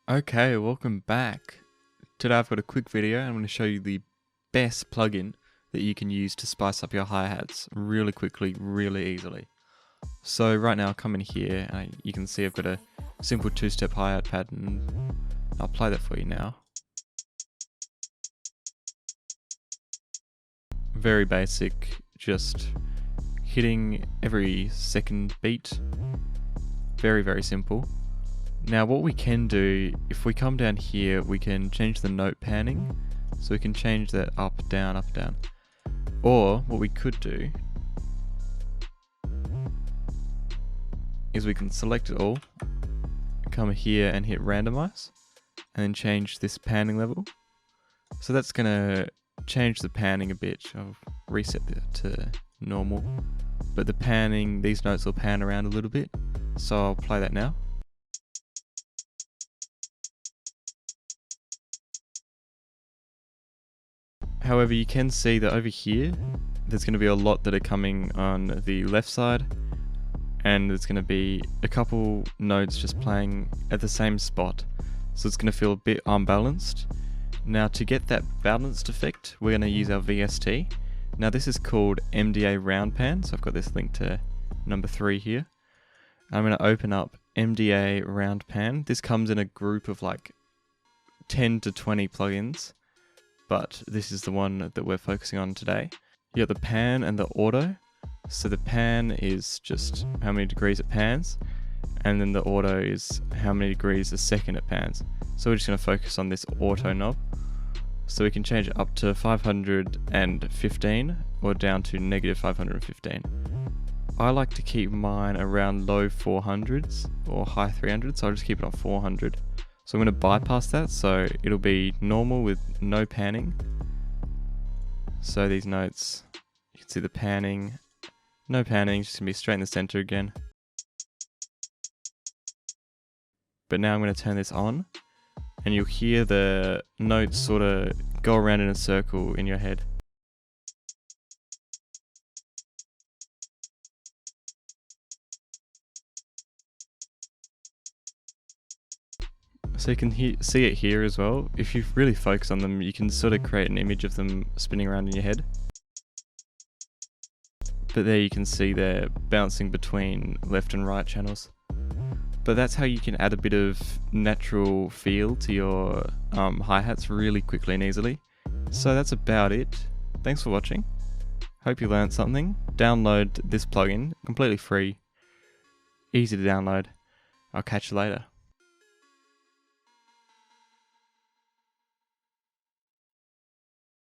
Okay, welcome back. Today I've got a quick video and I'm going to show you the best plugin that you can use to spice up your hi-hats really quickly, really easily. So right now I'll come in here and you can see I've got a simple two-step hi-hat pattern. I'll play that for you now. Very basic, just hitting every second beat. Very, very simple. Now what we can do, if we come down here, we can change the note panning. So we can change that up, down, up, down. Or what we could do is we can select it all, come here and hit randomize, and then change this panning level. So that's gonna change the panning a bit. I'll reset that to normal. But the panning, these notes will pan around a little bit. So I'll play that now. However, you can see that over here, there's going to be a lot that are coming on the left side, and there's going to be a couple notes just playing at the same spot. So it's going to feel a bit unbalanced. Now to get that balanced effect, we're going to use our VST. Now this is called MDA round pan, so I've got this link to number 3 here. I'm going to open up MDA round pan. This comes in a group of like 10 to 20 plugins. But this is the one that we're focusing on today. You got the pan and the auto. So the pan is just how many degrees it pans, and then the auto is how many degrees a second it pans. So we're just going to focus on this auto knob. So we can change it up to 515 or down to negative 515. I like to keep mine around low 400s or high 300s, so I'll just keep it on 400. So I'm going to bypass that, so it'll be normal with no panning. So these notes, you can see the panning, no panning, just going to be straight in the center again. But now I'm going to turn this on, and you'll hear the notes sort of go around in a circle in your head. So you can see it here as well. If you really focus on them, you can sort of create an image of them spinning around in your head. But there you can see they're bouncing between left and right channels. But that's how you can add a bit of natural feel to your hi-hats really quickly and easily. So that's about it. Thanks for watching. Hope you learned something. Download this plugin, completely free, easy to download. I'll catch you later.